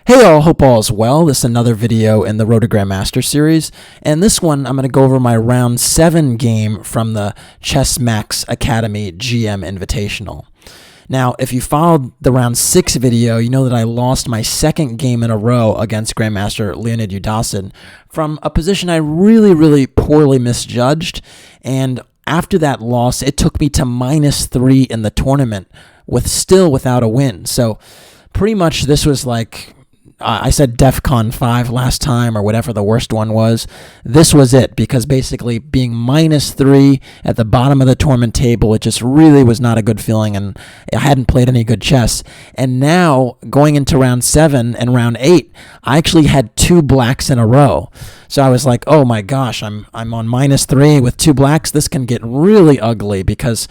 Hey all, hope all is well. This is another video in the Road to Grandmaster series, and this one I'm going to go over my round 7 game from the Chess Max Academy GM Invitational. Now, if you followed the round 6 video, you know that I lost my second game in a row against Grandmaster Leonid Yudasin from a position I really poorly misjudged, and after that loss, it took me to -3 in the tournament without a win. So pretty much this was like, I said DEFCON 5 last time, or whatever the worst one was. This was it, because basically being -3 at the bottom of the tournament table, it just really was not a good feeling, and I hadn't played any good chess. And now, going into round 7 and round 8, I actually had 2 blacks in a row. So I was like, oh my gosh, I'm on -3 with 2 blacks. This can get really ugly, because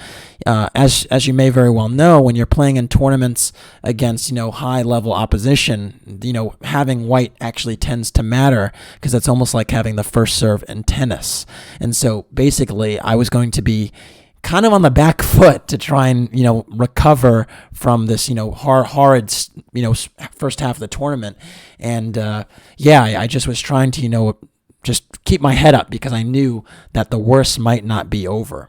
as you may very well know, when you're playing in tournaments against high level opposition, having white actually tends to matter, because it's almost like having the first serve in tennis. And so basically, I was going to be kind of on the back foot to try and recover from this horrid first half of the tournament. And I just was trying to just keep my head up, because I knew that the worst might not be over.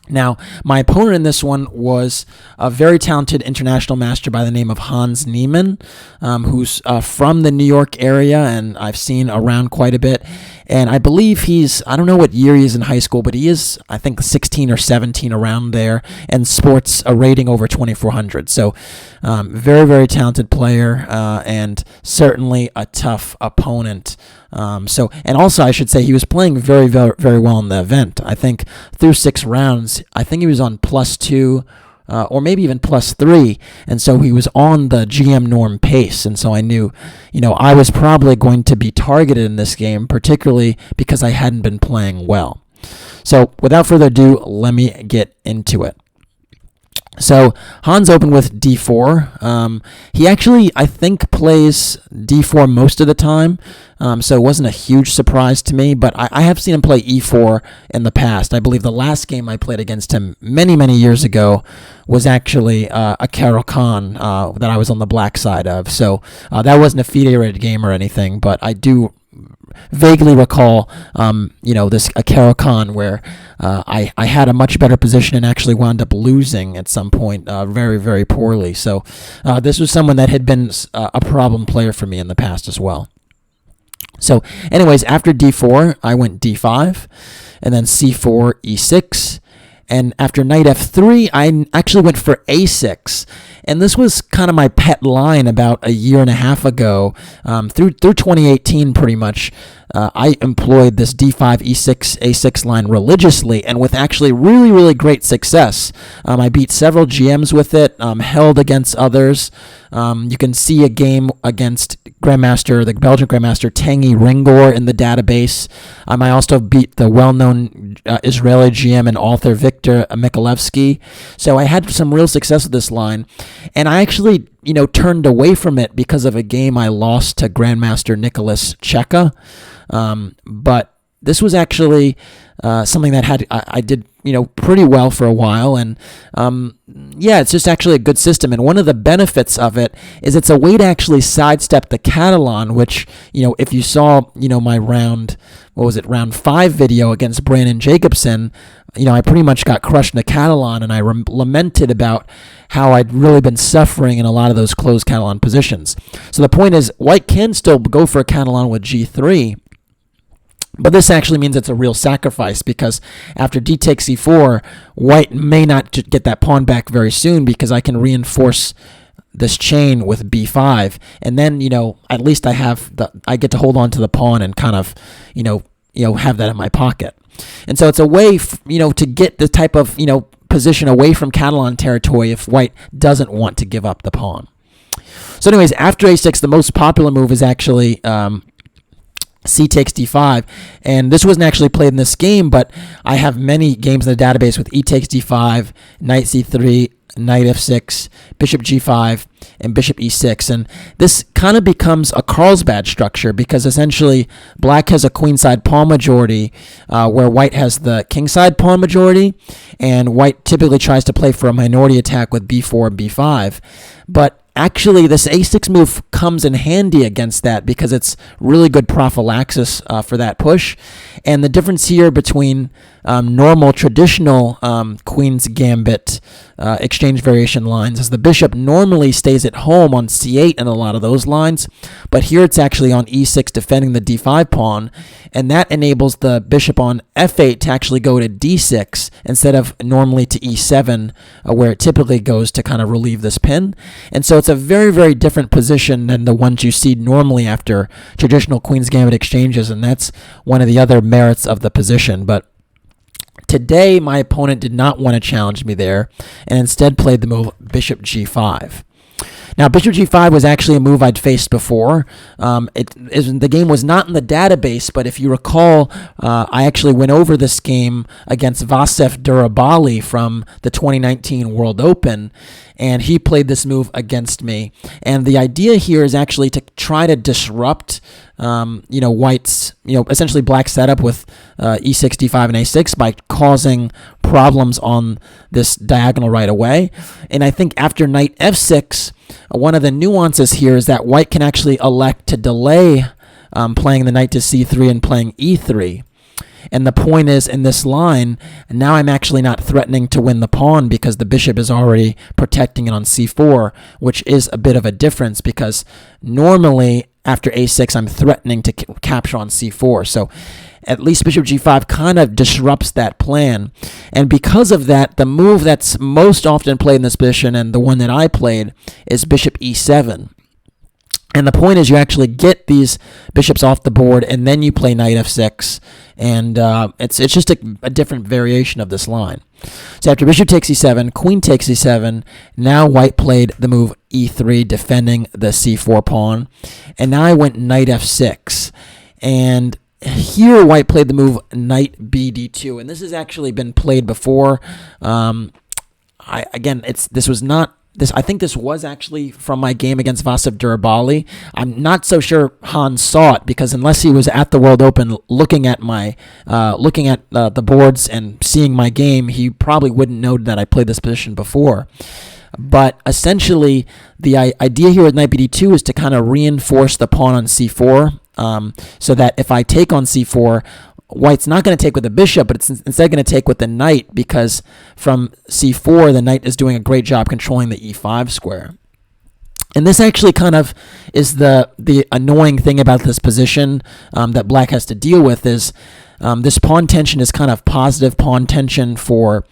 Now, my opponent in this one was a very talented international master by the name of Niemann, who's from the New York area, and I've seen around quite a bit. And I believe I don't know what year he is in high school, but he is, I think, 16 or 17, around there, and sports a rating over 2,400. So very talented player, and certainly a tough opponent. And also I should say he was playing very well in the event. I think through 6 rounds, I think he was on +2, or maybe even +3, and so he was on the GM norm pace, and so I knew, I was probably going to be targeted in this game, particularly because I hadn't been playing well. So without further ado, let me get into it. So Hans opened with d4. He actually, I think, plays d4 most of the time, so it wasn't a huge surprise to me, but I have seen him play e4 in the past. I believe the last game I played against him many years ago was actually a Kassa that I was on the black side of, so that wasn't a FIDE-rated game or anything, but I do vaguely recall, this Kassa where I had a much better position and actually wound up losing at some point very poorly. So this was someone that had been a problem player for me in the past as well. So anyways, after d4, I went d5, and then c4, e6, and after knight f3, I actually went for a6. And this was kind of my pet line about a year and a half ago. Through 2018, pretty much, I employed this d5, e6, a6 line religiously, and with actually really great success. I beat several GMs with it, held against others. You can see a game against the Belgian Grandmaster Tanguy Ringor in the database. I also beat the well-known Israeli GM and author Viktor Mikhailevsky. So I had some real success with this line. And I actually, turned away from it because of a game I lost to Grandmaster Nicholas Cheka. But this was actually something that I did, pretty well for a while. And it's just actually a good system. And one of the benefits of it is it's a way to actually sidestep the Catalan, which, if you saw, my round 5 video against Brandon Jacobson, I pretty much got crushed in the Catalan, and I lamented about how I'd really been suffering in a lot of those closed Catalan positions. So the point is, white can still go for a Catalan with g3, but this actually means it's a real sacrifice, because after d takes e4, white may not get that pawn back very soon, because I can reinforce this chain with b5, and then at least I get to hold on to the pawn and kind of have that in my pocket. And so it's a way to get the type of position away from Catalan territory if white doesn't want to give up the pawn. So anyways, after a6, the most popular move is actually c takes d5, and this wasn't actually played in this game, but I have many games in the database with e takes d5, knight c3, knight f6, bishop g5, and bishop e6. And this kind of becomes a Carlsbad structure, because essentially black has a queenside pawn majority where white has the kingside pawn majority, and white typically tries to play for a minority attack with b4 and b5. But actually, this a6 move comes in handy against that because it's really good prophylaxis for that push. And the difference here between normal, traditional Queen's Gambit exchange variation lines is the bishop normally stays at home on c8 in a lot of those lines, but here it's actually on e6 defending the d5 pawn, and that enables the bishop on f8 to actually go to d6 instead of normally to e7, where it typically goes to kind of relieve this pin. And so it's a very, very different position than the ones you see normally after traditional Queen's Gambit exchanges, and that's one of the other merits of the position. But today, my opponent did not want to challenge me there and instead played the move bishop g5. Now, bishop g5 was actually a move I'd faced before. The game was not in the database, but if you recall, I actually went over this game against Vasef Durabali from the 2019 World Open, and he played this move against me. And the idea here is actually to try to disrupt White's, essentially black setup with e6, d5, and a6 by causing problems on this diagonal right away. And I think after knight f6, one of the nuances here is that White can actually elect to delay playing the knight to c3 and playing e3. And the point is, in this line, now I'm actually not threatening to win the pawn because the bishop is already protecting it on c4, which is a bit of a difference because normally after a6 I'm threatening to capture on c4. So at least bishop g5 kind of disrupts that plan. And because of that, the move that's most often played in this position, and the one that I played, is bishop e7. And the point is you actually get these bishops off the board, and then you play knight f6, and it's just a different variation of this line. So after bishop takes e7, queen takes e7, now White played the move e3, defending the c4 pawn, and now I went knight f6. And here White played the move knight bd2, and this has actually been played before. I think this was actually from my game against Vasef Durabali. I'm not so sure Han saw it because unless he was at the World Open looking at the boards and seeing my game, he probably wouldn't know that I played this position before. But essentially, the idea here with knight bd2 is to kind of reinforce the pawn on c4, so that if I take on c4, White's not going to take with the bishop, but it's instead going to take with the knight, because from c4, the knight is doing a great job controlling the e5 square. And this actually kind of is the annoying thing about this position that Black has to deal with is this pawn tension is kind of positive pawn tension for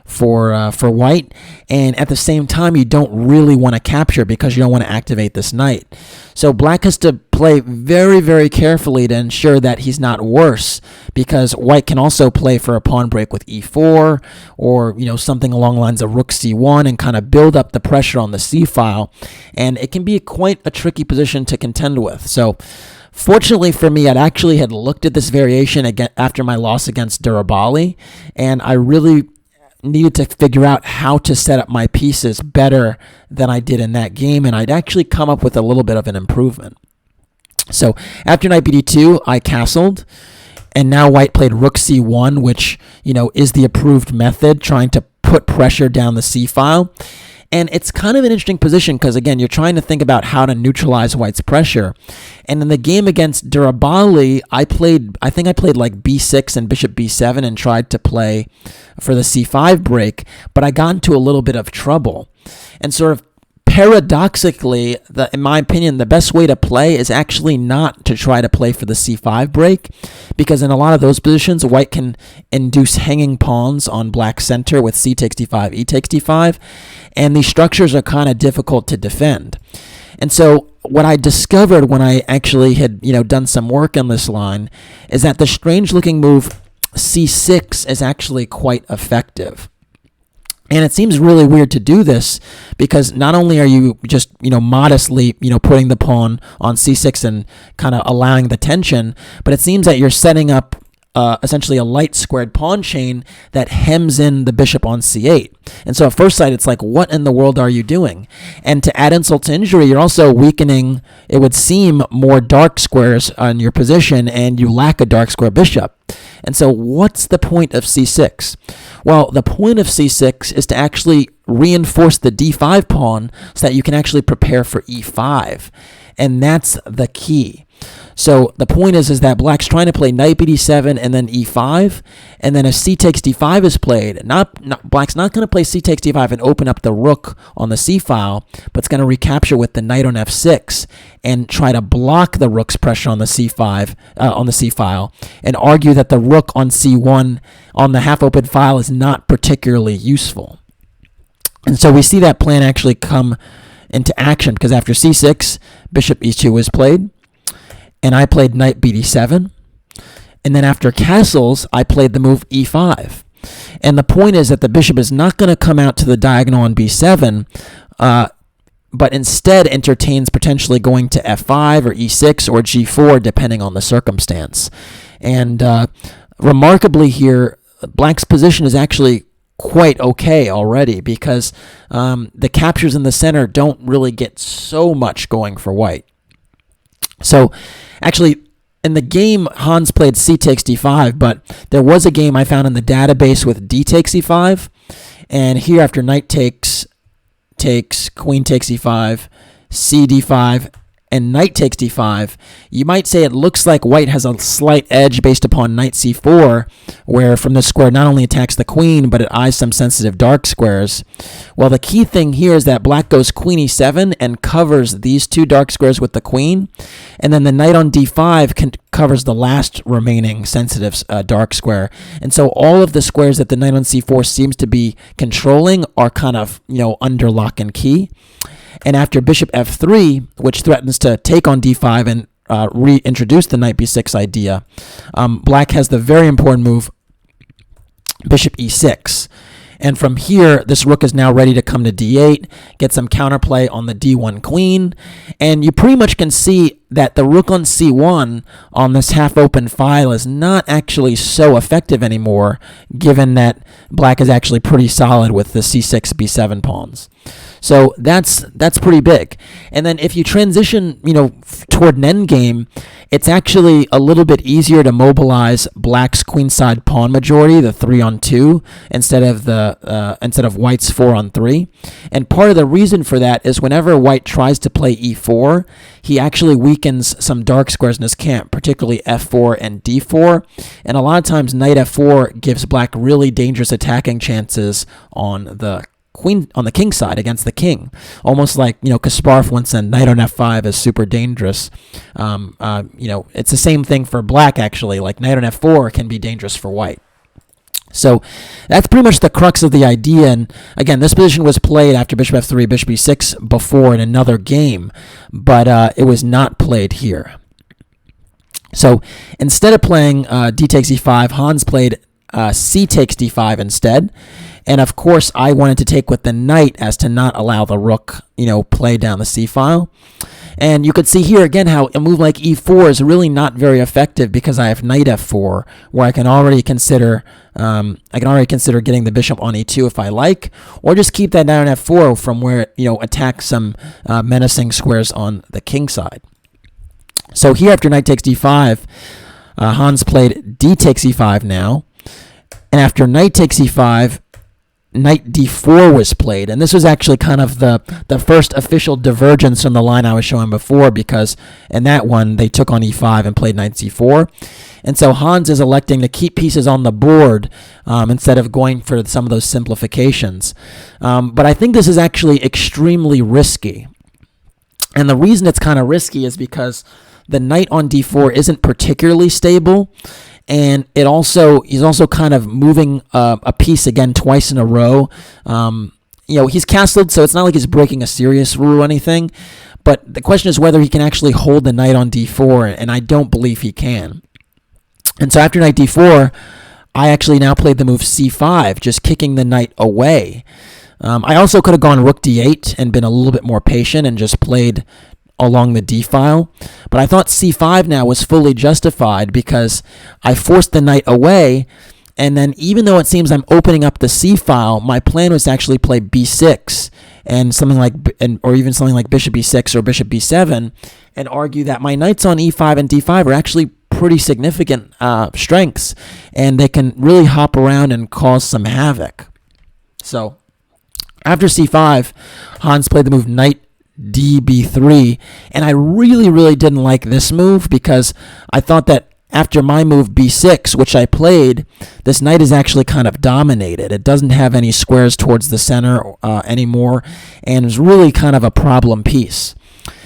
White, and at the same time you don't really want to capture because you don't want to activate this knight. So Black has to play very, very carefully to ensure that he's not worse, because White can also play for a pawn break with e4 or something along the lines of rook c1 and kind of build up the pressure on the c file, and it can be quite a tricky position to contend with. So fortunately for me, I actually had looked at this variation again after my loss against Durabali, and I really needed to figure out how to set up my pieces better than I did in that game, and I'd actually come up with a little bit of an improvement. So after knight bd2, I castled, and now White played rook c1, which is the approved method, trying to put pressure down the c file. And it's kind of an interesting position because, again, you're trying to think about how to neutralize White's pressure. And in the game against Durabali, I think I played like b6 and bishop b7 and tried to play for the c5 break, but I got into a little bit of trouble. And sort of paradoxically, in my opinion, the best way to play is actually not to try to play for the c5 break, because in a lot of those positions, White can induce hanging pawns on Black's center with c takes d5, e takes d5, and these structures are kind of difficult to defend. And so what I discovered when I actually had done some work on this line is that the strange-looking move c6 is actually quite effective. And it seems really weird to do this because not only are you just, modestly, putting the pawn on c6 and kind of allowing the tension, but it seems that you're setting up essentially a light squared pawn chain that hems in the bishop on c8. And so at first sight, it's like, what in the world are you doing? And to add insult to injury, you're also weakening, it would seem, more dark squares on your position, and you lack a dark square bishop. And so what's the point of c6? Well, the point of c6 is to actually reinforce the d5 pawn so that you can actually prepare for e5. And that's the key. So the point is that black's trying to play knight bd7 and then e5, and then if c takes d5 is played, black's not going to play c takes d5 and open up the rook on the c file, but it's going to recapture with the knight on f6 and try to block the rook's pressure on the c5 on the c file, and argue that the rook on c1 on the half-open file is not particularly useful. And so we see that plan actually come into action, because after c6, bishop e2 is played, and I played knight bd7, and then after castles, I played the move e5. And the point is that the bishop is not going to come out to the diagonal on b7, but instead entertains potentially going to f5 or e6 or g4, depending on the circumstance. And remarkably here, black's position is actually quite okay already, because the captures in the center don't really get so much going for white. So actually, in the game, Hans played c takes d5, but there was a game I found in the database with d takes e5, and here after knight takes, queen takes e5, c d5, and knight takes d5, you might say it looks like white has a slight edge based upon knight c4, where from this square not only attacks the queen, but it eyes some sensitive dark squares. Well, the key thing here is that black goes queen e7 and covers these two dark squares with the queen, and then the knight on d5 covers the last remaining sensitive dark square. And so all of the squares that the knight on c4 seems to be controlling are kind of, under lock and key. And after bishop f3, which threatens to take on d5 and reintroduce the knight b6 idea, black has the very important move, bishop e6. And from here, this rook is now ready to come to d8, get some counterplay on the d1 queen, and you pretty much can see that the rook on c1 on this half-open file is not actually so effective anymore, given that black is actually pretty solid with the c6, b7 pawns. So that's pretty big. And then if you transition, toward an endgame, it's actually a little bit easier to mobilize black's queenside pawn majority, the 3-on-2, instead of white's 4-on-3. And part of the reason for that is whenever white tries to play e4, he actually weakens some dark squares in his camp, particularly f4 and d4. And a lot of times knight f4 gives black really dangerous attacking chances on the king side against the king, almost like Kasparov once said knight on f5 is super dangerous. It's the same thing for black actually. Like knight on f4 can be dangerous for white. So that's pretty much the crux of the idea. And again, this position was played after bishop f3, bishop e6 before in another game, but it was not played here. So instead of playing d takes e5, Hans played c takes d5 instead. And of course, I wanted to take with the knight as to not allow the rook, play down the c file. And you could see here again how a move like e4 is really not very effective, because I have knight f4, where I can already consider getting the bishop on e2 if I like, or just keep that knight on f4 from where it attacks some menacing squares on the king side. So here after knight takes d5, Hans played d takes e5 now, and after knight takes e5, knight d4 was played, and this was actually kind of the first official divergence from the line I was showing before, because in that one they took on e5 and played knight c4, and so Hans is electing to keep pieces on the board instead of going for some of those simplifications. But I think this is actually extremely risky, and the reason it's kind of risky is because the knight on d4 isn't particularly stable. And he's also kind of moving a piece again twice in a row. He's castled, so it's not like he's breaking a serious rule or anything. But the question is whether he can actually hold the knight on d4, and I don't believe he can. And so after knight d4, I actually now played the move c5, just kicking the knight away. I also could have gone rook d8 and been a little bit more patient and just played along the d file, but I thought c5 now was fully justified because I forced the knight away, and then even though it seems I'm opening up the c file, my plan was to actually play b6 and something like bishop e6 or bishop b7, and argue that my knights on e5 and d5 are actually pretty significant strengths, and they can really hop around and cause some havoc. So after c5, Hans played the move knight db3, and I really didn't like this move because I thought that after my move b6, which I played, this knight is actually kind of dominated. It doesn't have any squares towards the center anymore, and is really kind of a problem piece.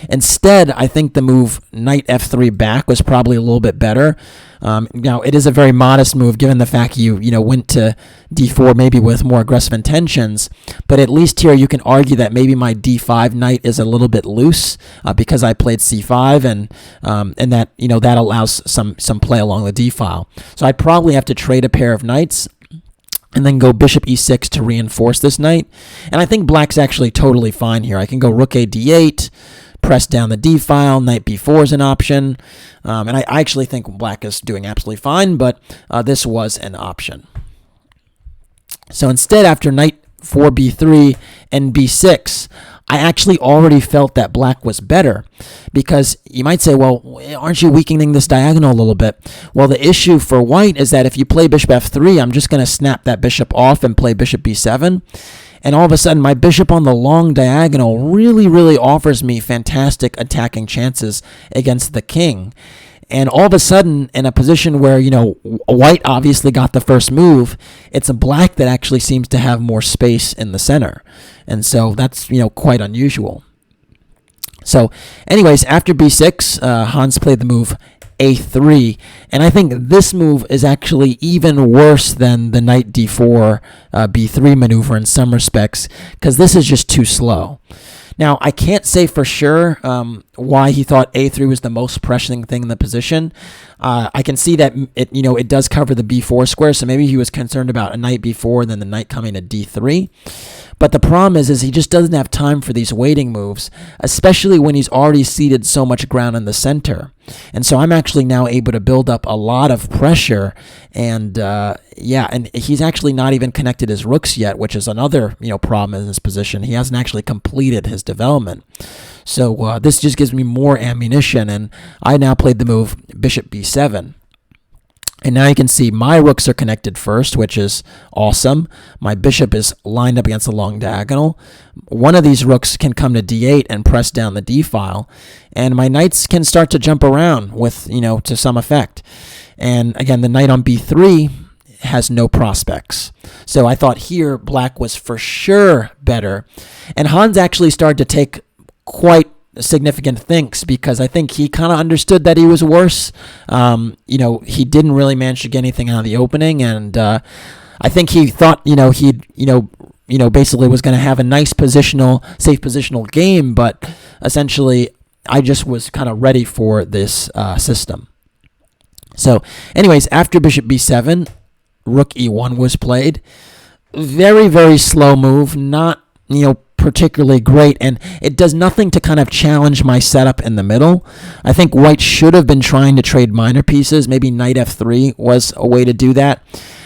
Instead, I think the move knight f3 back was probably a little bit better. Now, it is a very modest move given the fact you went to d4 maybe with more aggressive intentions, but at least here you can argue that maybe my d5 knight is a little bit loose because I played c5, and that that allows some play along the d file. So I'd probably have to trade a pair of knights and then go bishop e6 to reinforce this knight. And I think black's actually totally fine here. I can go rook a d8, press down the d file, knight b4 is an option. And I actually think black is doing absolutely fine, but this was an option. So instead, after knight 4b3 and b6, I actually already felt that black was better, because you might say, well, aren't you weakening this diagonal a little bit? Well, the issue for white is that if you play bishop f3, I'm just going to snap that bishop off and play bishop b7. And all of a sudden, my bishop on the long diagonal really offers me fantastic attacking chances against the king. And all of a sudden, in a position where, white obviously got the first move, it's a black that actually seems to have more space in the center. And so that's, quite unusual. So anyways, after b6, Hans played the move a3. And I think this move is actually even worse than the knight d4, b3 maneuver in some respects, because this is just too slow. Now, I can't say for sure why he thought a3 was the most pressing thing in the position. I can see that it does cover the b4 square, so maybe he was concerned about a knight b4 and then the knight coming to d3. But the problem is he just doesn't have time for these waiting moves, especially when he's already ceded so much ground in the center. And so I'm actually now able to build up a lot of pressure, and and he's actually not even connected his rooks yet, which is another problem in this position. He hasn't actually completed his development. So this just gives me more ammunition, and I now played the move bishop b7. And now you can see my rooks are connected first, which is awesome. My bishop is lined up against the long diagonal. One of these rooks can come to d8 and press down the d file. And my knights can start to jump around with, to some effect. And again, the knight on b3 has no prospects. So I thought here black was for sure better. And Hans actually started to take quite significant thinks, because I think he kind of understood that he was worse. He didn't really manage to get anything out of the opening, and I think he thought he'd basically was going to have a nice safe positional game, but essentially I just was kind of ready for this system. So anyways, after bishop b7, rook e1 was played. Very slow move, not particularly great, and it does nothing to kind of challenge my setup in the middle. I think white should have been trying to trade minor pieces. Maybe knight f3 was a way to do that.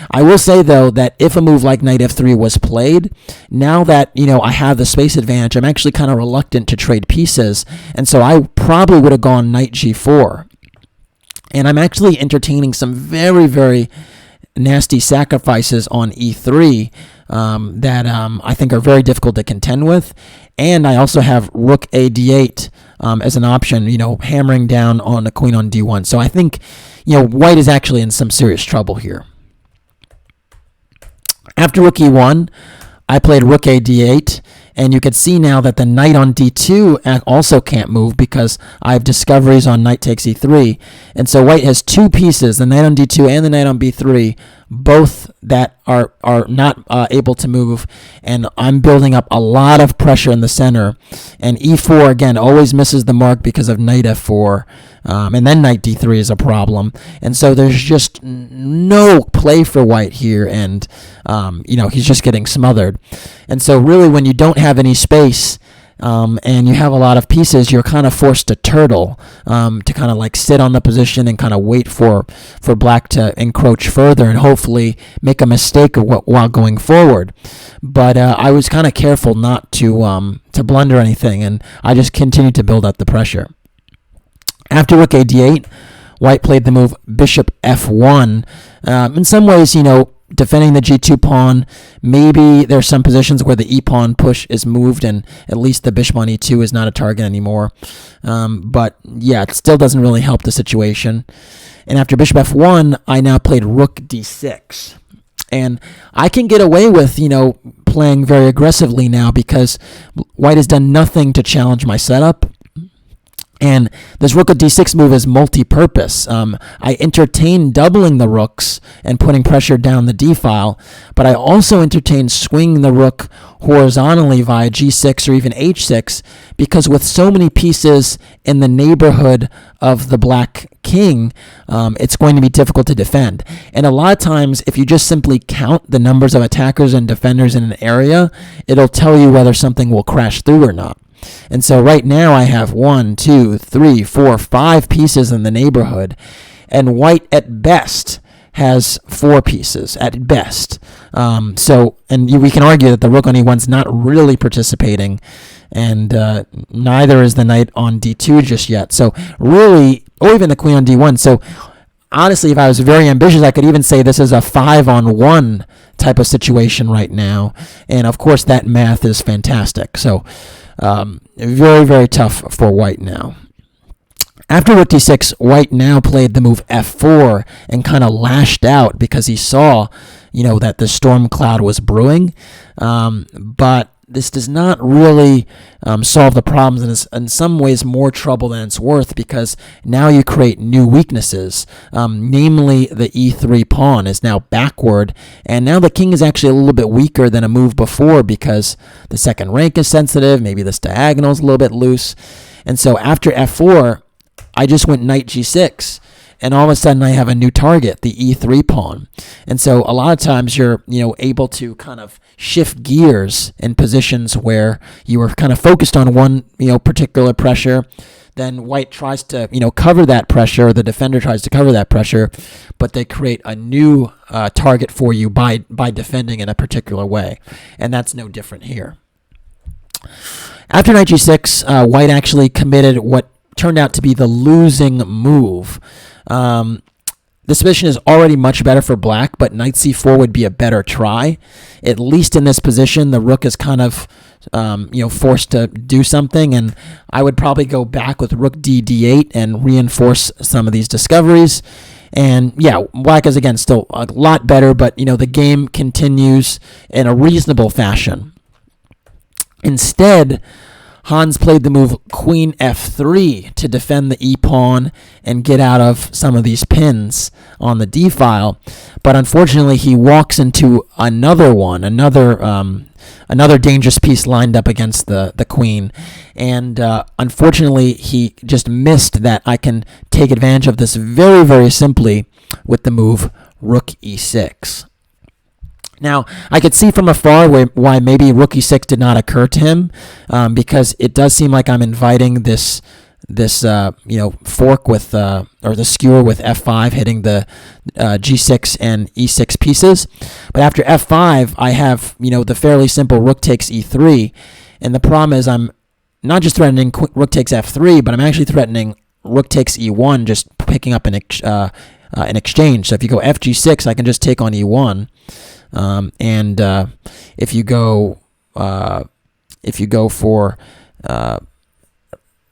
I will say, though, that if a move like knight f3 was played, now that I have the space advantage, I'm actually kind of reluctant to trade pieces, and so I probably would have gone knight g4. And I'm actually entertaining some very nasty sacrifices on e3 that I think are very difficult to contend with. And I also have rook a d8 as an option, hammering down on the queen on d1. So I think, white is actually in some serious trouble here. After rook e1, I played rook a d8. And you can see now that the knight on d2 also can't move because I have discoveries on knight takes e3. And so white has two pieces, the knight on d2 and the knight on b3, both that are not able to move. And I'm building up a lot of pressure in the center. And e4, again, always misses the mark because of knight f4. And then knight d3 is a problem. And so there's just no play for white here. And, he's just getting smothered. And so really when you don't have any space and you have a lot of pieces, you're kind of forced to turtle, to kind of like sit on the position and kind of wait for black to encroach further and hopefully make a mistake while going forward. But I was kind of careful not to blunder anything, and I just continued to build up the pressure. After rook a d8, white played the move bishop f1. In some ways, defending the g2 pawn. Maybe there's some positions where the e pawn push is moved and at least the bishop on e2 is not a target anymore. But yeah, it still doesn't really help the situation. And after bishop f1, I now played rook d6. And I can get away with, playing very aggressively now because white has done nothing to challenge my setup. And this rook at d6 move is multi-purpose. I entertain doubling the rooks and putting pressure down the d file, but I also entertain swinging the rook horizontally via g6 or even h6 because with so many pieces in the neighborhood of the black king, it's going to be difficult to defend. And a lot of times, if you just simply count the numbers of attackers and defenders in an area, it'll tell you whether something will crash through or not. And so right now I have 1, 2, 3, 4, 5 pieces in the neighborhood, and white at best has 4 pieces at best. We can argue that the rook on e1 is not really participating, and neither is the knight on d2 just yet. So really, or even the queen on d1. So honestly, if I was very ambitious, I could even say this is a 5-on-1 type of situation right now. And of course, that math is fantastic. So very, very tough for white now. After rook d6, white now played the move f4 and kind of lashed out because he saw, that the storm cloud was brewing. But this does not really solve the problems, and is in some ways more trouble than it's worth because now you create new weaknesses. Namely, the e3 pawn is now backward, and now the king is actually a little bit weaker than a move before because the second rank is sensitive, maybe this diagonal is a little bit loose. And so after f4, I just went knight g6. And all of a sudden, I have a new target, the e3 pawn. And so a lot of times you're, able to kind of shift gears in positions where you were kind of focused on one, particular pressure. Then white tries to, cover that pressure, or the defender tries to cover that pressure, but they create a new target for you by defending in a particular way. And that's no different here. After knight g6, white actually committed what turned out to be the losing move. This position is already much better for black, but knight c4 would be a better try. At least in this position, the rook is kind of, forced to do something, and I would probably go back with rook d8 and reinforce some of these discoveries. And yeah, black is again still a lot better, but the game continues in a reasonable fashion. Instead, Hans played the move queen f3 to defend the e-pawn and get out of some of these pins on the d-file. But unfortunately, he walks into another dangerous piece lined up against the queen. And unfortunately, he just missed that I can take advantage of this very, very simply with the move rook e6. Now, I could see from afar why maybe rook e6 did not occur to him, because it does seem like I'm inviting this fork with or the skewer with f5 hitting the g6 and e6 pieces. But after f5, I have the fairly simple rook takes e3, and the problem is I'm not just threatening rook takes f3, but I'm actually threatening rook takes e1, just picking up an exchange. So if you go f g6, I can just take on e1. And if you go for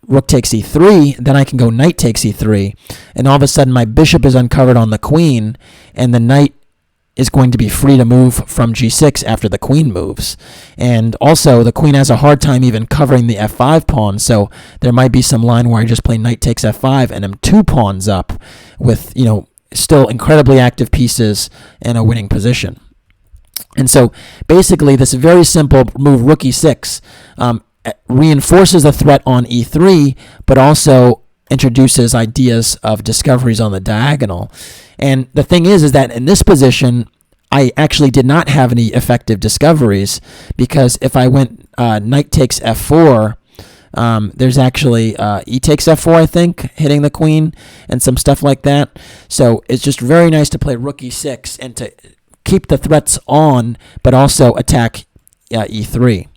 rook takes e3, then I can go knight takes e3, and all of a sudden my bishop is uncovered on the queen, and the knight is going to be free to move from g6 after the queen moves. And also, the queen has a hard time even covering the f5 pawn, so there might be some line where I just play knight takes f5, and I'm 2 pawns up with, still incredibly active pieces in a winning position. And so basically this very simple move rook e6 reinforces the threat on e3, but also introduces ideas of discoveries on the diagonal. And the thing is that in this position, I actually did not have any effective discoveries, because if I went knight takes f4, there's actually e takes f4, I think, hitting the queen and some stuff like that. So it's just very nice to play rook e6 and to keep the threats on, but also attack e3.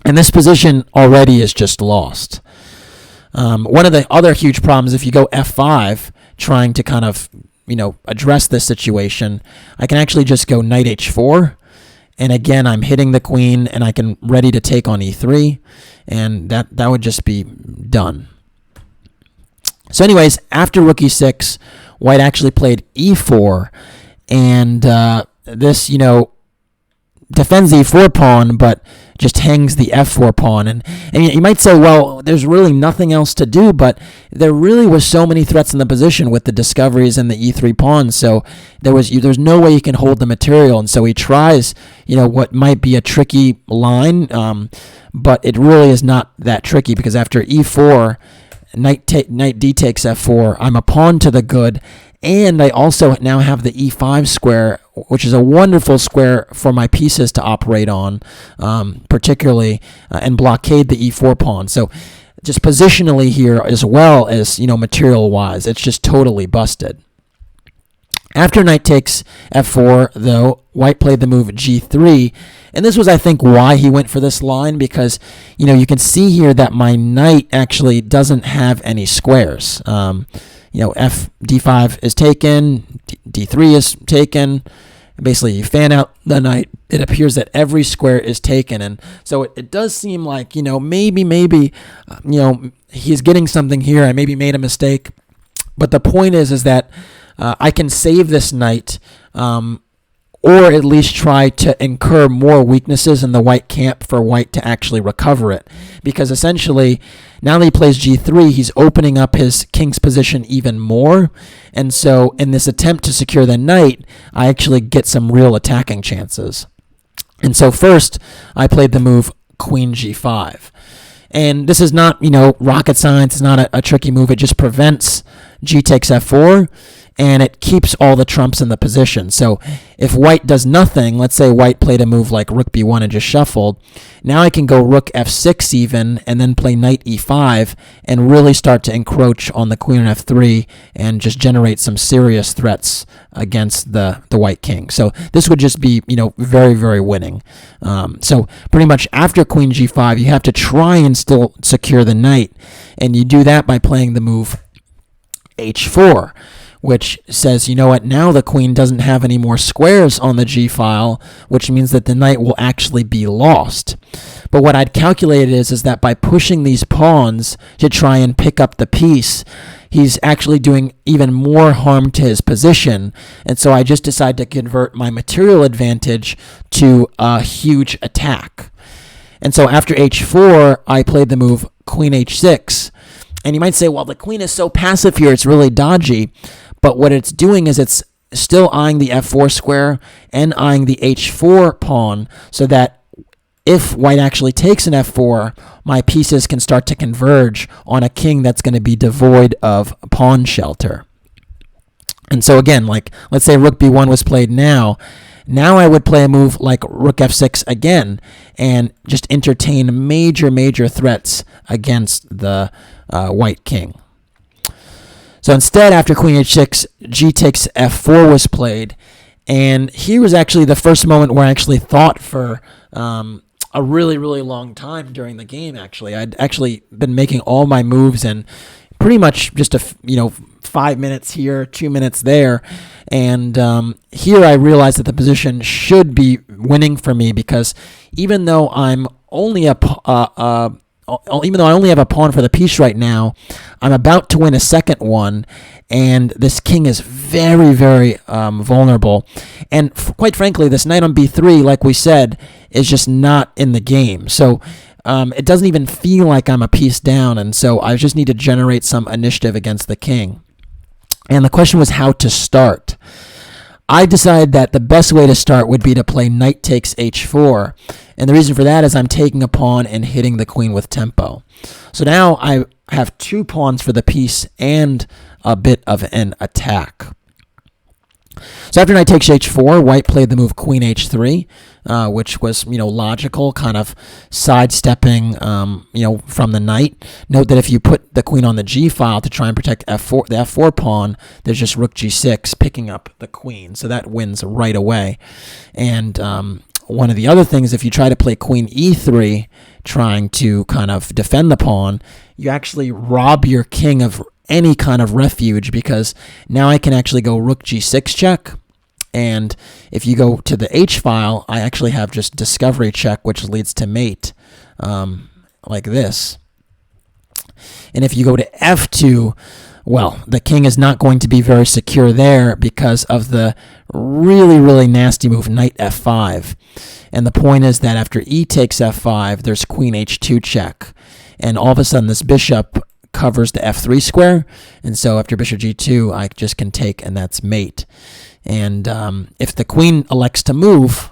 And this position already is just lost. One of the other huge problems, if you go f5, trying to kind of, address this situation, I can actually just go knight h4. And again, I'm hitting the queen, and I can ready to take on e3, and that would just be done. So anyways, after rook e6, white actually played e4, and this, defends the e4 pawn, but just hangs the f4 pawn. And you might say, well, there's really nothing else to do, but there really was so many threats in the position with the discoveries and the e3 pawn. So there's no way you can hold the material. And so he tries, what might be a tricky line, but it really is not that tricky, because after e4, knight d takes f4, I'm a pawn to the good. And I also now have the e5 square, which is a wonderful square for my pieces to operate on, particularly, and blockade the e4 pawn. So just positionally here, as well as, material-wise, it's just totally busted. After knight takes f4, though, white played the move g3, and this was, I think, why he went for this line, because, you can see here that my knight actually doesn't have any squares. d5 is taken, d3 is taken. Basically, you fan out the knight. It appears that every square is taken, and so it does seem like, maybe, he's getting something here. I maybe made a mistake, but the point is that I can save this knight, or at least try to incur more weaknesses in the white camp for white to actually recover it. Because essentially, now that he plays g3, he's opening up his king's position even more. And so in this attempt to secure the knight, I actually get some real attacking chances. And so first, I played the move queen g5. And this is not, rocket science. It's not a tricky move. It just prevents g takes f4. And it keeps all the trumps in the position. So if white does nothing, let's say white played a move like rook b1 and just shuffled, now I can go rook f6 even, and then play knight e5, and really start to encroach on the queen on f3, and just generate some serious threats against the white king. So this would just be, very, very winning. So pretty much after queen g5, you have to try and still secure the knight, and you do that by playing the move h4. Which says, now the queen doesn't have any more squares on the g-file, which means that the knight will actually be lost. But what I'd calculated is that by pushing these pawns to try and pick up the piece, he's actually doing even more harm to his position. And so I just decided to convert my material advantage to a huge attack. And so after h4, I played the move queen h6. And you might say, well, the queen is so passive here, it's really dodgy. But what it's doing is it's still eyeing the f4 square and eyeing the h4 pawn, so that if white actually takes an f4, my pieces can start to converge on a king that's going to be devoid of pawn shelter. And so again, like, let's say rook b1 was played now. Now I would play a move like rook f6 again and just entertain major, major threats against the white king. So instead, after queen h6, g takes f4 was played, and here was actually the first moment where I actually thought for a really, really long time during the game, actually. I'd actually been making all my moves in pretty much just 5 minutes here, 2 minutes there, and here I realized that the position should be winning for me, because even though I'm only even though I only have a pawn for the piece right now, I'm about to win a second one, and this king is very, very vulnerable. And quite frankly, this knight on b3, like we said, is just not in the game. So it doesn't even feel like I'm a piece down, and so I just need to generate some initiative against the king. And the question was how to start. I decided that the best way to start would be to play knight takes h4. And the reason for that is I'm taking a pawn and hitting the queen with tempo. So now I have 2 pawns for the piece and a bit of an attack. So after knight takes h4, white played the move queen h3, which was, logical, kind of sidestepping, from the knight. Note that if you put the queen on the g-file to try and protect f4, the f4 pawn, there's just rook g6 picking up the queen. So that wins right away. And one of the other things, if you try to play queen e3, trying to kind of defend the pawn, you actually rob your king of any kind of refuge, because now I can actually go rook g6 check. And if you go to the H file, I actually have just discovery check, which leads to mate, like this. And if you go to F2, well, the king is not going to be very secure there because of the really, really nasty move, knight F5. And the point is that after E takes F5, there's queen H2 check. And all of a sudden, this bishop covers the F3 square. And so after bishop G2, I just can take, and that's mate. And if the queen elects to move,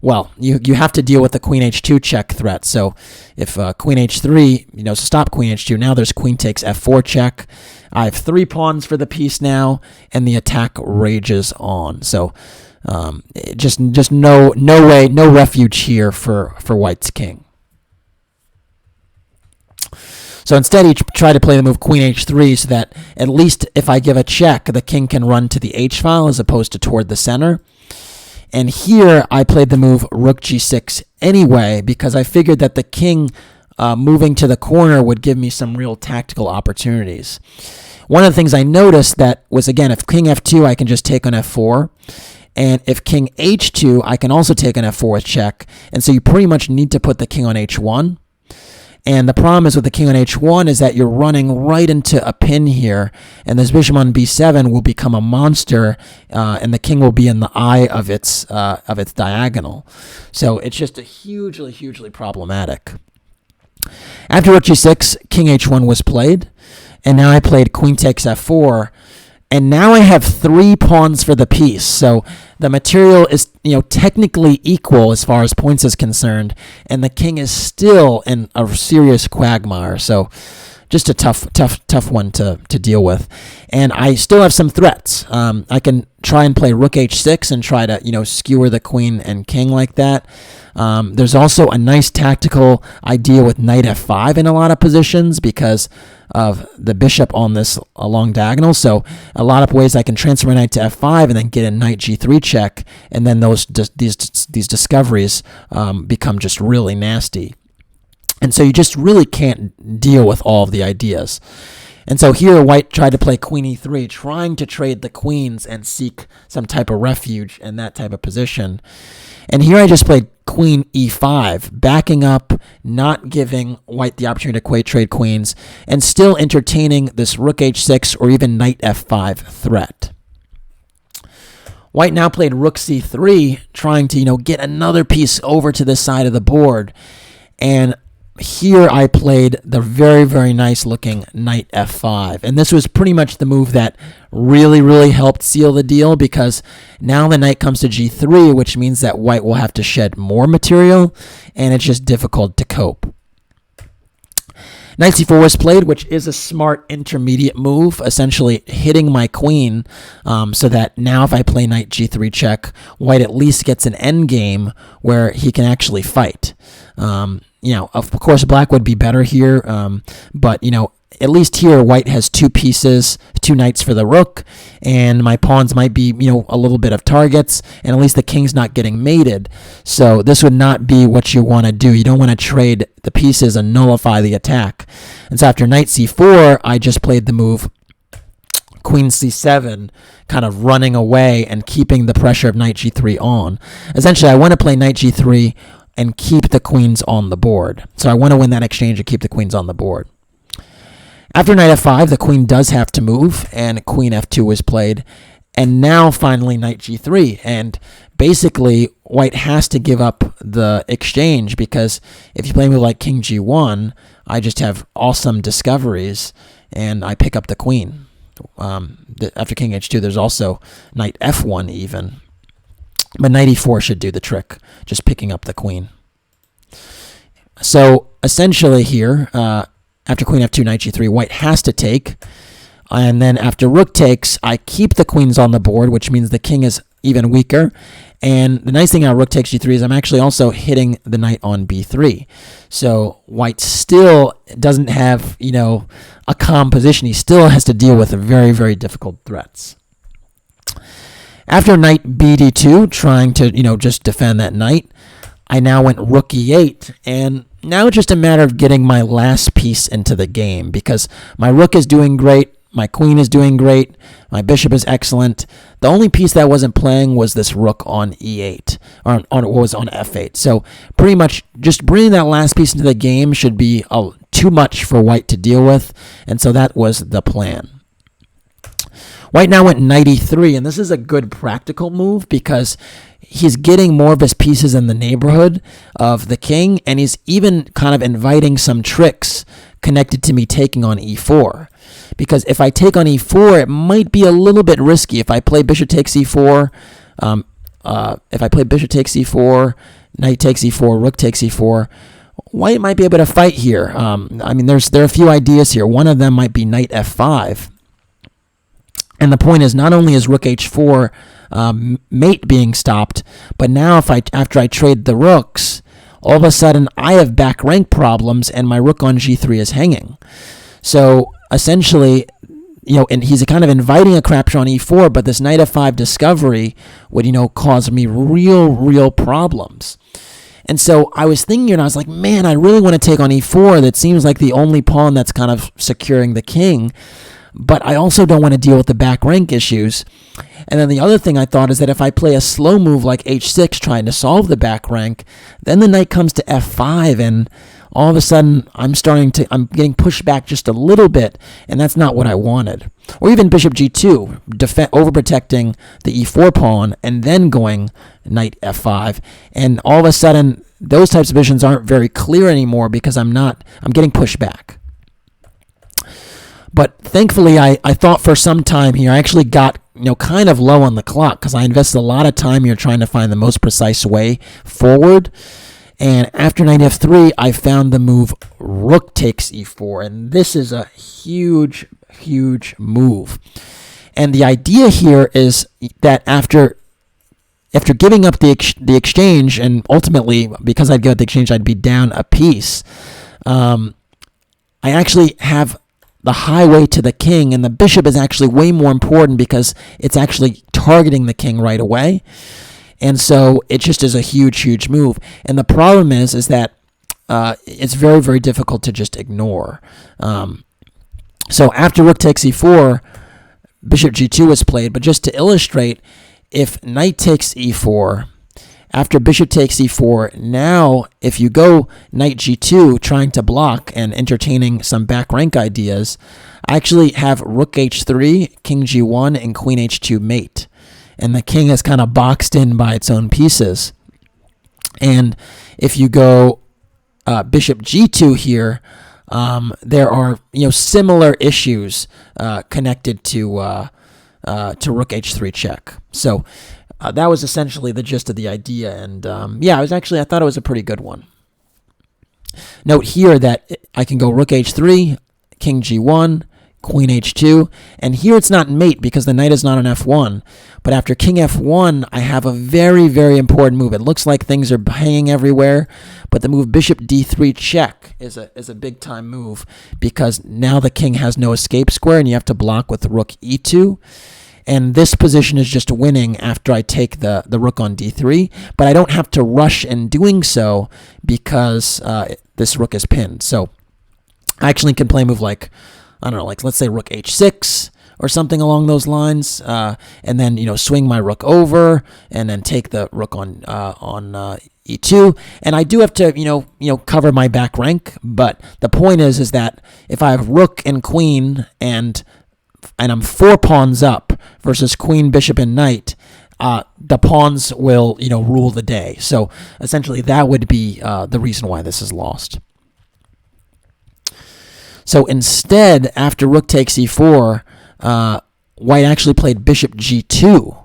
well, you have to deal with the queen H2 check threat. So if queen H3, stop queen H2, now there's queen takes F4 check. I have 3 pawns for the piece now, and the attack rages on. So just no way, no refuge here for White's king. So instead, he tried to play the move queen h3 so that at least if I give a check, the king can run to the h file as opposed to toward the center. And here, I played the move rook g6 anyway because I figured that the king moving to the corner would give me some real tactical opportunities. One of the things I noticed that was, again, if king f2, I can just take on f4. And if king h2, I can also take on f4 with check. And so you pretty much need to put the king on h1. And the problem is with the king on h1 is that you're running right into a pin here, and this bishop on b7 will become a monster, and the king will be in the eye of its diagonal. So it's just a hugely, hugely problematic. After rook g6, king h1 was played, and now I played queen takes f4, and now I have 3 pawns for the piece. So the material is, technically equal as far as points is concerned, and the king is still in a serious quagmire. So just a tough one to deal with. And I still have some threats. I can try and play rook h6 and try to, skewer the queen and king like that. There's also a nice tactical idea with knight f5 in a lot of positions because of the bishop on this long diagonal. So a lot of ways I can transfer my knight to f5 and then get a knight g3 check, and then these discoveries become just really nasty. And so you just really can't deal with all of the ideas. And so here White tried to play queen e3, trying to trade the queens and seek some type of refuge in that type of position. And here I just played queen e5, backing up, not giving White the opportunity to trade queens, and still entertaining this rook h6 or even knight f5 threat. White now played rook c3, trying to, get another piece over to this side of the board. And here I played the very, very nice looking knight f5. And this was pretty much the move that really, really helped seal the deal, because now the knight comes to g3, which means that White will have to shed more material, and it's just difficult to cope. Knight c4 was played, which is a smart intermediate move, essentially hitting my queen, so that now if I play knight g3 check, White at least gets an endgame where he can actually fight. Of course, Black would be better here, but, at least here, White has 2 pieces, 2 knights for the rook, and my pawns might be, a little bit of targets, and at least the king's not getting mated. So this would not be what you want to do. You don't want to trade the pieces and nullify the attack. And so after knight c4, I just played the move queen c7, kind of running away and keeping the pressure of knight g3 on. Essentially, I want to play knight g3 and keep the queens on the board. So I want to win that exchange and keep the queens on the board. After knight f5, the queen does have to move, and queen f2 was played. And now, finally, knight g3. And basically, White has to give up the exchange, because if you play a move like king g1, I just have awesome discoveries, and I pick up the queen. After king h2, there's also knight f1 even. But knight e4 should do the trick, just picking up the queen. So essentially here, after queen f2, knight g3, White has to take. And then after rook takes, I keep the queens on the board, which means the king is even weaker. And the nice thing about rook takes g3 is I'm actually also hitting the knight on b3. So White still doesn't have, a calm position. He still has to deal with very, very difficult threats. After knight bd2, trying to, just defend that knight, I now went rook e8, and now it's just a matter of getting my last piece into the game, because my rook is doing great, my queen is doing great, my bishop is excellent. The only piece that wasn't playing was this rook on e8, or was on f8. So pretty much just bringing that last piece into the game should be too much for white to deal with, and so that was the plan. White now went knight e3, and this is a good practical move because he's getting more of his pieces in the neighborhood of the king, and he's even kind of inviting some tricks connected to me taking on e4. Because if I take on e4, it might be a little bit risky. If I play bishop takes e4, knight takes e4, rook takes e4, white might be able to fight here. I mean, there are a few ideas here. One of them might be knight f5. And the point is, not only is rook h4 mate being stopped, but now after I trade the rooks, all of a sudden I have back rank problems and my rook on g3 is hanging. So essentially, and he's kind of inviting a crapshoot on e4, but this knight f5 discovery would, cause me real problems. And so I was thinking, and I was like, man, I really want to take on e4. That seems like the only pawn that's kind of securing the king. But I also don't want to deal with the back rank issues. And then the other thing I thought is that if I play a slow move like h6 trying to solve the back rank, then the knight comes to f5, and all of a sudden I'm getting pushed back just a little bit, and that's not what I wanted. Or even bishop g2, overprotecting the e4 pawn and then going knight f5, and all of a sudden those types of visions aren't very clear anymore because I'm getting pushed back. But thankfully, I thought for some time here, I actually got kind of low on the clock because I invested a lot of time here trying to find the most precise way forward. And after knight f3, I found the move rook takes e4, and this is a huge move. And the idea here is that after giving up the exchange, and ultimately because I'd give up the exchange, I'd be down a piece. I actually have the highway to the king, and the bishop is actually way more important because it's actually targeting the king right away. And so it just is a huge move. And the problem is that it's very difficult to just ignore. So after rook takes e4, bishop g2 was played. But just to illustrate, if knight takes e4, after bishop takes e4, now if you go knight g2 trying to block and entertaining some back rank ideas, I actually have rook h3, king g1, and queen h2 mate. And the king is kind of boxed in by its own pieces. And if you go bishop g2 here, there are similar issues connected to rook h3 check. So that was essentially the gist of the idea, and I thought it was a pretty good one. Note here that I can go rook h3, king g1, queen h2, and here it's not mate because the knight is not on f1, but after king f1, I have a very important move. It looks like things are hanging everywhere, but the move bishop d3 check is a big time move because now the king has no escape square, and you have to block with rook e2. And this position is just winning after I take the rook on d3, but I don't have to rush in doing so because this rook is pinned. So I actually can play a move like, let's say rook h6 or something along those lines, and then swing my rook over and then take the rook on e2. And I do have to cover my back rank, but the point is that if I have rook and queen and I'm 4 pawns up versus queen, bishop, and knight, the pawns will, rule the day. So essentially, that would be the reason why this is lost. So instead, after rook takes e4, white actually played bishop g2.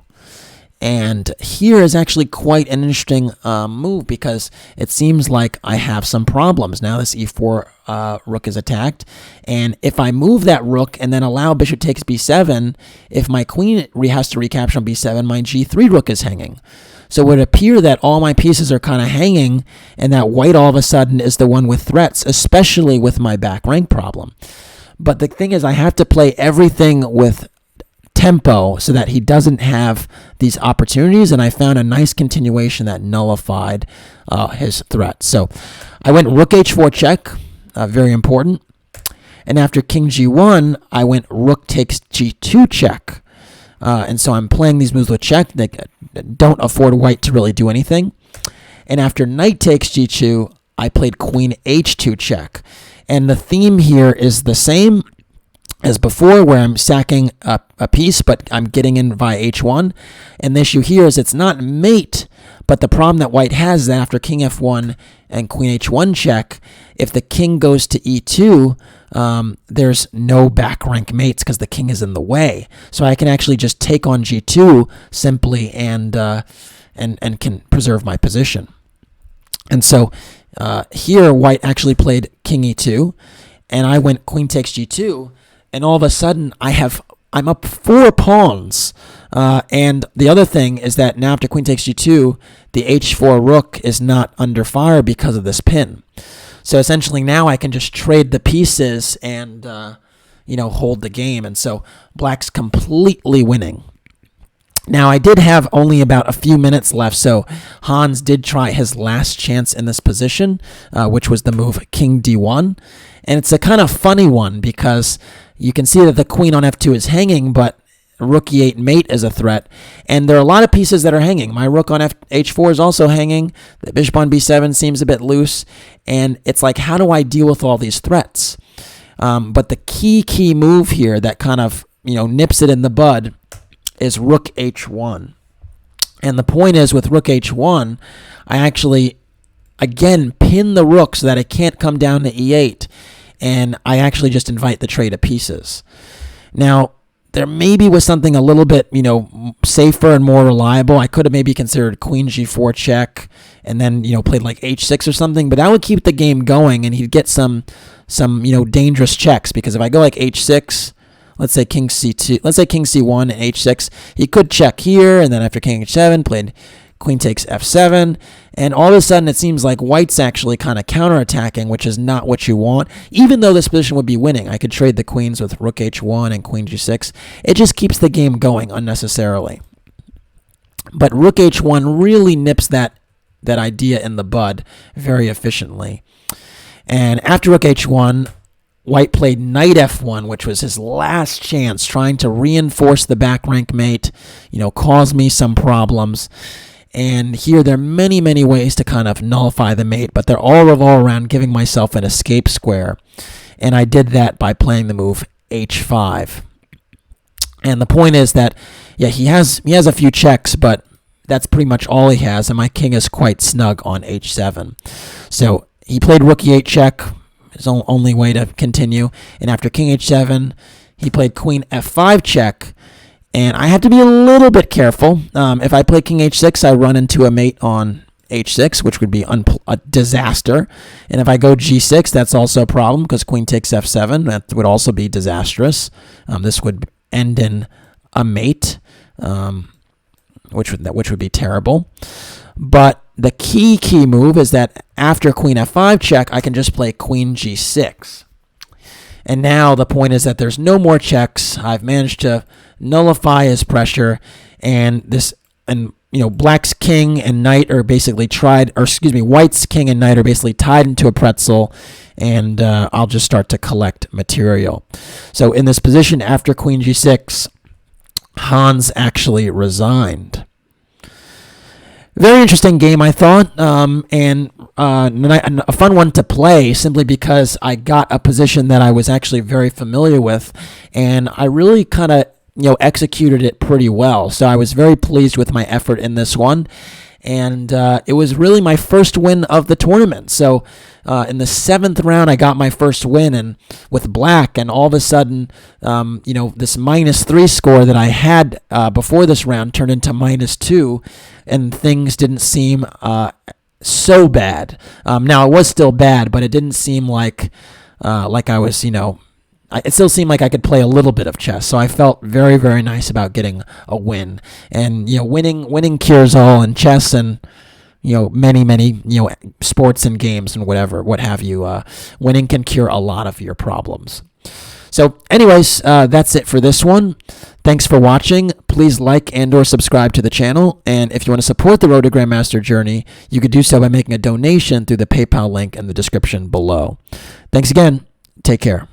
And here is actually quite an interesting move because it seems like I have some problems. Now this e4 rook is attacked, and if I move that rook and then allow bishop takes b7, if my queen has to recapture on b7, my g3 rook is hanging. So it would appear that all my pieces are kind of hanging, and that white all of a sudden is the one with threats, especially with my back rank problem. But the thing is, I have to play everything with tempo so that he doesn't have these opportunities, and I found a nice continuation that nullified his threat. So I went rook h4 check, very important. And after king g1, I went rook takes g2 check. And so I'm playing these moves with check that don't afford white to really do anything. And after knight takes g2, I played queen h2 check. And the theme here is the same as before, where I'm sacking a piece, but I'm getting in via h1. And the issue here is it's not mate, but the problem that white has is that after king f1 and queen h1 check, if the king goes to e2, there's no back rank mates because the king is in the way. So I can actually just take on g2 simply and can preserve my position. And so here white actually played king e2, and I went queen takes g2, and all of a sudden I'm up 4 pawns. And the other thing is that now after queen takes g2, the h4 rook is not under fire because of this pin. So essentially now I can just trade the pieces and hold the game. And so black's completely winning. Now I did have only about a few minutes left, so Hans did try his last chance in this position, which was the move king d1. And it's a kind of funny one because you can see that the queen on f2 is hanging, but rook e8 mate is a threat. And there are a lot of pieces that are hanging. My rook on h4 is also hanging. The bishop on b7 seems a bit loose. And it's like, how do I deal with all these threats? But the key move here that kind of nips it in the bud is rook h1. And the point is, with rook h1, I actually, again, pin the rook so that it can't come down to e8. And I actually just invite the trade of pieces. Now, there maybe was something a little bit, safer and more reliable. I could have maybe considered queen g4 check and then, played like h6 or something. But that would keep the game going, and he'd get some dangerous checks. Because if I go like h6, let's say king c2, let's say king c1 and h6, he could check here, and then after king h7, played queen takes f7, and all of a sudden it seems like white's actually kind of counterattacking, which is not what you want. Even though this position would be winning, I could trade the queens with rook h1 and queen g6. It just keeps the game going unnecessarily. But rook h1 really nips that idea in the bud very efficiently. And after rook h1, white played knight f1, which was his last chance, trying to reinforce the back rank mate, cause me some problems. And here there are many, many ways to kind of nullify the mate, but they're all revolve around giving myself an escape square. And I did that by playing the move h5. And the point is that, he has a few checks, but that's pretty much all he has, and my king is quite snug on h7. So he played rook e8 check, his only way to continue. And after king h7, he played queen f5 check. And I have to be a little bit careful. If I play king h6, I run into a mate on h6, which would be a disaster. And if I go g6, that's also a problem because queen takes f7. That would also be disastrous. This would end in a mate, which would be terrible. But the key move is that after queen f5 check, I can just play queen g6. And now the point is that there's no more checks. I've managed to nullify his pressure, and black's king and knight are basically white's king and knight are basically tied into a pretzel, and I'll just start to collect material. So in this position, after queen g6, Hans actually resigned. Very interesting game, I thought, and a fun one to play simply because I got a position that I was actually very familiar with, and I really kind of executed it pretty well. So I was very pleased with my effort in this one, and it was really my first win of the tournament. So in the 7th round, I got my first win, and with black, and all of a sudden, this -3 score that I had before this round turned into -2, and things didn't seem so bad. Now, it was still bad, but it didn't seem like I was, it still seemed like I could play a little bit of chess. So I felt very, very nice about getting a win. And, winning cures all in chess and, many, sports and games and what have you. Winning can cure a lot of your problems. So anyways, that's it for this one. Thanks for watching. Please like and or subscribe to the channel. And if you want to support the Road to Grandmaster journey, you could do so by making a donation through the PayPal link in the description below. Thanks again. Take care.